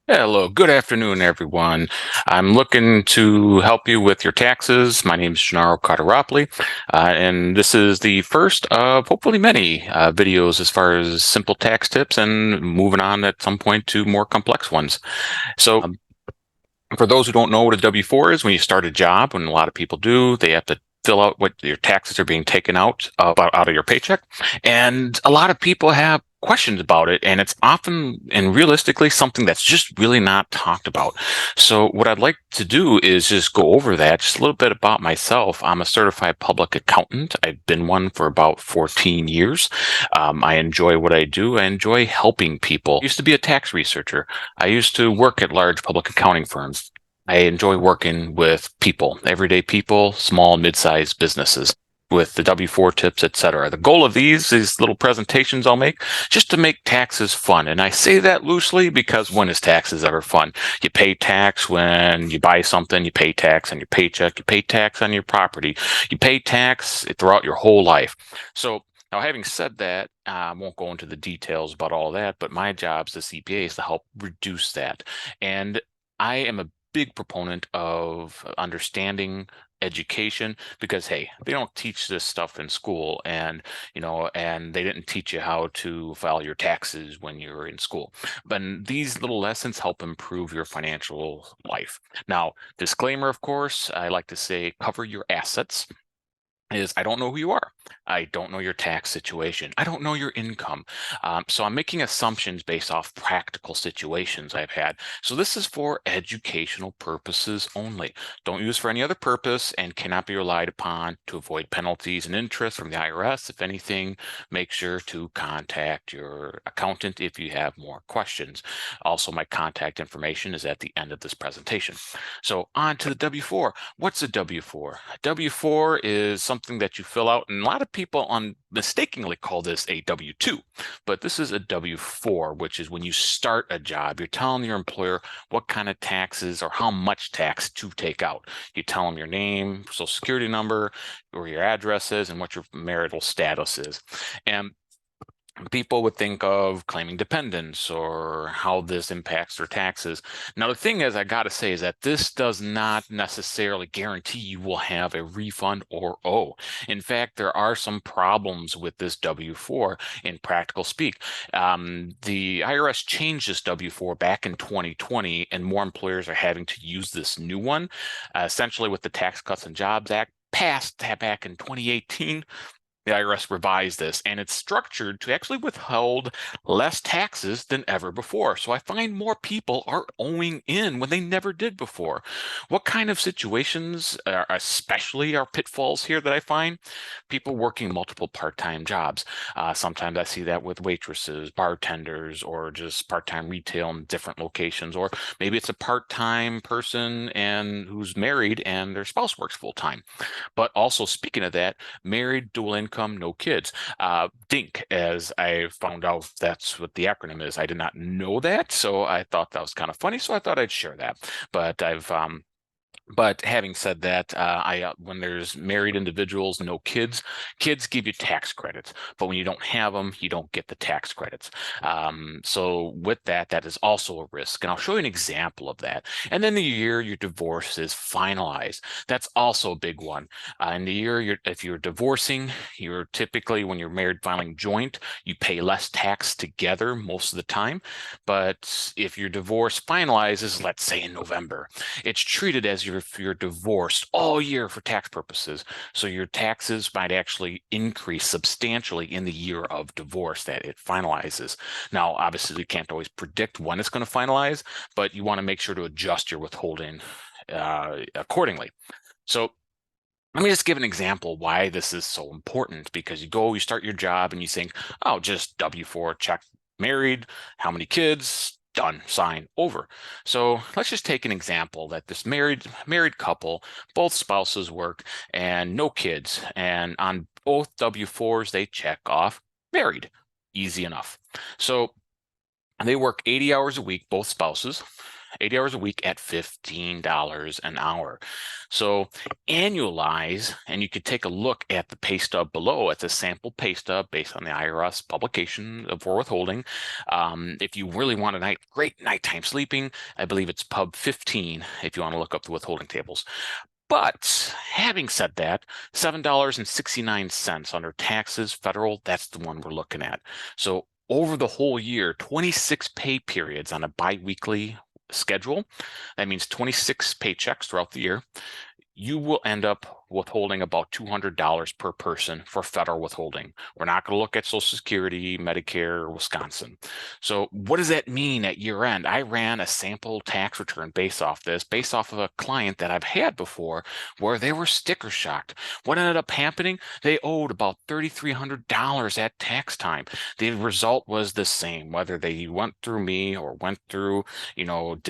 Hello, good afternoon, everyone. I'm looking to help you with your taxes. My name is Gennaro Carteropoli, and this is the first of hopefully many videos as far as simple tax tips and moving on at some point to more complex ones. So, for those who don't know what a W-4 is, when you start a job, when a lot of people do, they have to fill out what your taxes are being taken out of your paycheck. And a lot of people have questions about it, and it's often and realistically something that's just really not talked about. So what I'd like to do is just go over that, just a little bit about myself. I'm a certified public accountant. I've been one for about 14 years. I enjoy what I do. I enjoy helping people. I used to be a tax researcher. I used to work at large public accounting firms. I enjoy working with people, everyday people, small, mid-sized businesses with the W-4 tips, etc. The goal of these little presentations I'll make, just to make taxes fun. And I say that loosely because when is taxes ever fun? You pay tax when you buy something, you pay tax on your paycheck, you pay tax on your property, you pay tax throughout your whole life. So now, having said that, I won't go into the details about all that, but my job as a CPA is to help reduce that. And I am a big proponent of understanding education because hey, they don't teach this stuff in school, and they didn't teach you how to file your taxes when you were in school. But these little lessons help improve your financial life. Now, disclaimer, of course, I like to say cover your assets is I don't know who you are. I don't know your tax situation. I don't know your income. So I'm making assumptions based off practical situations I've had. So this is for educational purposes only. Don't use for any other purpose and cannot be relied upon to avoid penalties and interest from the IRS. If anything, make sure to contact your accountant if you have more questions. Also, my contact information is at the end of this presentation. So on to the W-4. What's a W-4? W-4 is something that you fill out, and a lot of people mistakenly call this a W-2, but this is a W-4, which is when you start a job, you're telling your employer what kind of taxes or how much tax to take out. You tell them your name, social security number, or your address is, and what your marital status is. And people would think of claiming dependents or how this impacts their taxes. Now, the thing is, I got to say, is that this does not necessarily guarantee you will have a refund or owe. In fact, there are some problems with this W-4 in practical speak. The IRS changed this W-4 back in 2020, and more employers are having to use this new one. Essentially, with the Tax Cuts and Jobs Act passed back in 2018, the IRS revised this, and it's structured to actually withhold less taxes than ever before. So I find more people are owing in when they never did before. What kind of situations, especially are pitfalls here that I find? People working multiple part-time jobs. Sometimes I see that with waitresses, bartenders, or just part-time retail in different locations. Or maybe it's a part-time person and who's married and their spouse works full-time. But also, speaking of that, married, dual income, no kids. DINK, as I found out that's what the acronym is. I did not know that, so I thought that was kind of funny, so I thought I'd share that. But having said that, when there's married individuals, no kids, kids give you tax credits. But when you don't have them, you don't get the tax credits. So with that, that is also a risk. And I'll show you an example of that. And then the year your divorce is finalized, that's also a big one. In the year if you're divorcing, you're typically, when you're married filing joint, you pay less tax together most of the time. But if your divorce finalizes, let's say in November, it's treated as if you're divorced all year for tax purposes. So your taxes might actually increase substantially in the year of divorce that it finalizes. Now, obviously, we can't always predict when it's going to finalize, but you want to make sure to adjust your withholding accordingly. So let me just give an example why this is so important, because you start your job and you think, oh, just W-4 check, married, how many kids, done, sign, over. So let's just take an example that this married couple, both spouses work and no kids. And on both W-4s, they check off married. Easy enough. So they work 80 hours a week, both spouses. 80 hours a week at $15 an hour. So annualize, and you could take a look at the pay stub below. It's a sample pay stub based on the IRS publication for withholding. If you really want a great nighttime sleeping, I believe it's Pub 15 if you want to look up the withholding tables. But having said that, $7.69 under taxes, federal, that's the one we're looking at. So over the whole year, 26 pay periods on a biweekly schedule. That means 26 paychecks throughout the year. You will end up withholding about $200 per person for federal withholding. We're not going to look at Social Security, Medicare, or Wisconsin. So what does that mean at year end? I ran a sample tax return based off of a client that I've had before where they were sticker shocked. What ended up happening? They owed about $3,300 at tax time. The result was the same, whether they went through me or went through,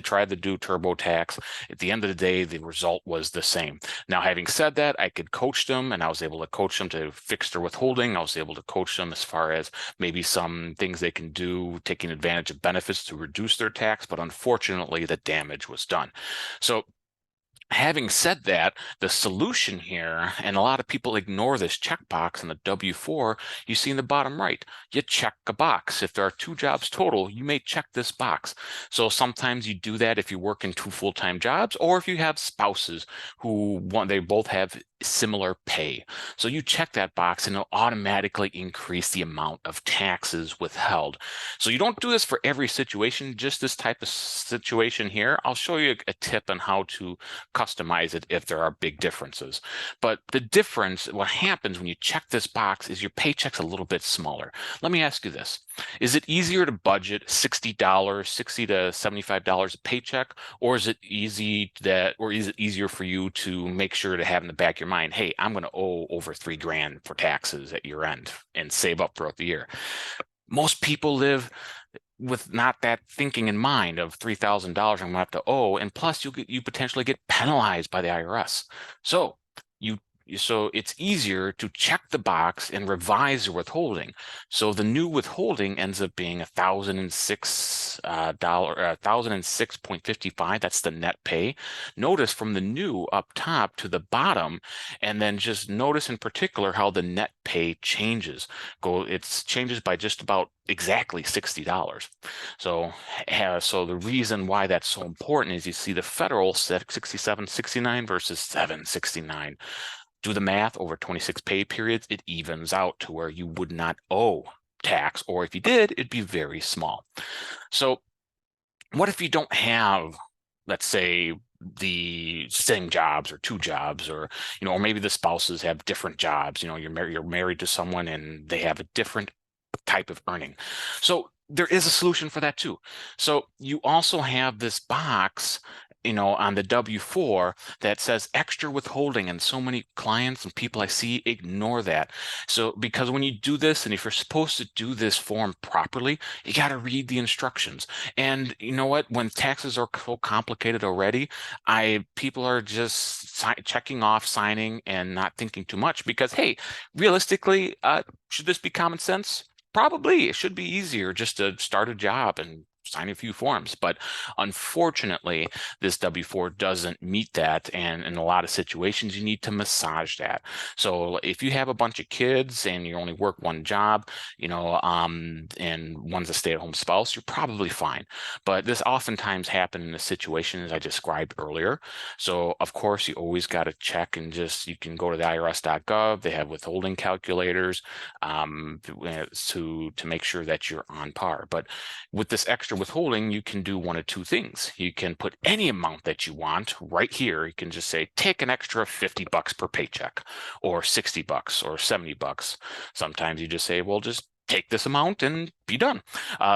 try to do TurboTax. At the end of the day, the result was the same. Now, having said that, I could coach them, and I was able to coach them to fix their withholding. I was able to coach them as far as maybe some things they can do, taking advantage of benefits to reduce their tax, but unfortunately, the damage was done. So having said that, the solution here, and a lot of people ignore this checkbox in the W-4, you see in the bottom right, you check a box. If there are 2 jobs total, you may check this box. So sometimes you do that if you work in 2 full-time jobs, or if you have spouses they both have similar pay. So you check that box and it'll automatically increase the amount of taxes withheld. So you don't do this for every situation, just this type of situation here. I'll show you a tip on how to customize it if there are big differences. But the difference, what happens when you check this box is your paycheck's a little bit smaller. Let me ask you this. Is it easier to budget $60, $60 to $75 a paycheck, or is it easier for you to make sure to have in the back of your mind, hey, I'm going to owe over $3,000 for taxes at year end and save up throughout the year? Most people live with not that thinking in mind of $3,000 I'm going to have to owe, and plus you potentially get penalized by the IRS. So it's easier to check the box and revise your withholding. So the new withholding ends up being $1,006.55. That's the net pay. Notice from the new up top to the bottom, and then just notice in particular how the net pay changes. It changes by just about exactly $60. So the reason why that's so important is you see the federal set $67.69 versus $7.69. Do the math over 26 pay periods, it evens out to where you would not owe tax, or if you did, it'd be very small. So what if you don't have, let's say, the same jobs or 2 jobs, or maybe the spouses have different jobs? You're married to someone and they have a different type of earning. So there is a solution for that too. So you also have this box on the W-4 that says extra withholding, and so many clients and people I see ignore that. So because when you do this, and if you're supposed to do this form properly, you got to read the instructions. And you know what? When taxes are so complicated already, people are just checking off, signing, and not thinking too much because, hey, realistically, should this be common sense? Probably. It should be easier just to start a job and sign a few forms. But unfortunately, this W-4 doesn't meet that. And in a lot of situations, you need to massage that. So if you have a bunch of kids and you only work 1 job, and one's a stay-at-home spouse, you're probably fine. But this oftentimes happens in the situations I described earlier. So of course, you always got to check and you can go to the irs.gov. They have withholding calculators to make sure that you're on par. But with this extra withholding, you can do one of 2 things. You can put any amount that you want right here. You can just say, take an extra $50 per paycheck, or $60 or $70. Sometimes you just say, well, just take this amount and be done.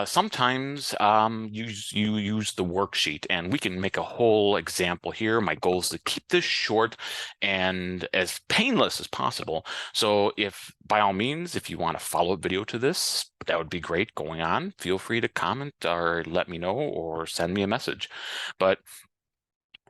Sometimes you use the worksheet, and we can make a whole example here. My goal is to keep this short and as painless as possible. So by all means, if you want a follow-up video to this, that would be great. Going on, feel free to comment or let me know or send me a message. But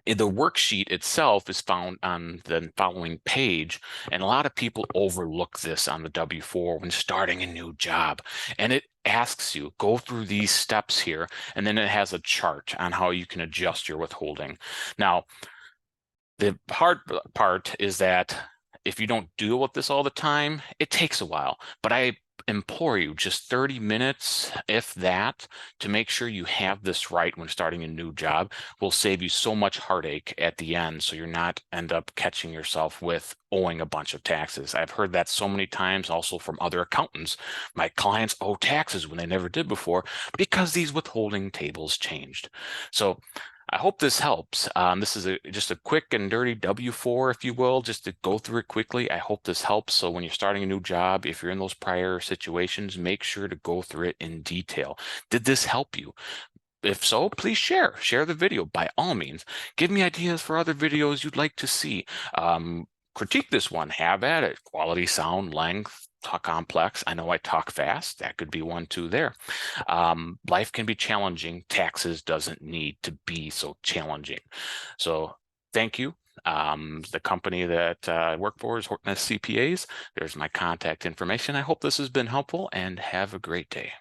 The worksheet itself is found on the following page, and a lot of people overlook this on the W-4 when starting a new job. And it asks you, go through these steps here, and then it has a chart on how you can adjust your withholding. Now, the hard part is that if you don't deal with this all the time, it takes a while. But I implore you, just 30 minutes, if that, to make sure you have this right when starting a new job will save you so much heartache at the end, so you're not end up catching yourself with owing a bunch of taxes. I've heard that so many times also from other accountants. My clients owe taxes when they never did before because these withholding tables changed. So I hope this helps. This is just a quick and dirty W-4, if you will, just to go through it quickly. I hope this helps. So when you're starting a new job, if you're in those prior situations, make sure to go through it in detail. Did this help you? If so, please share the video by all means. Give me ideas for other videos you'd like to see. Critique this one, have at it. Quality, sound, length, talk complex. I know I talk fast. That could be one too there. Life can be challenging. Taxes doesn't need to be so challenging. So thank you. The company that I work for is Horton CPAs. There's my contact information. I hope this has been helpful, and have a great day.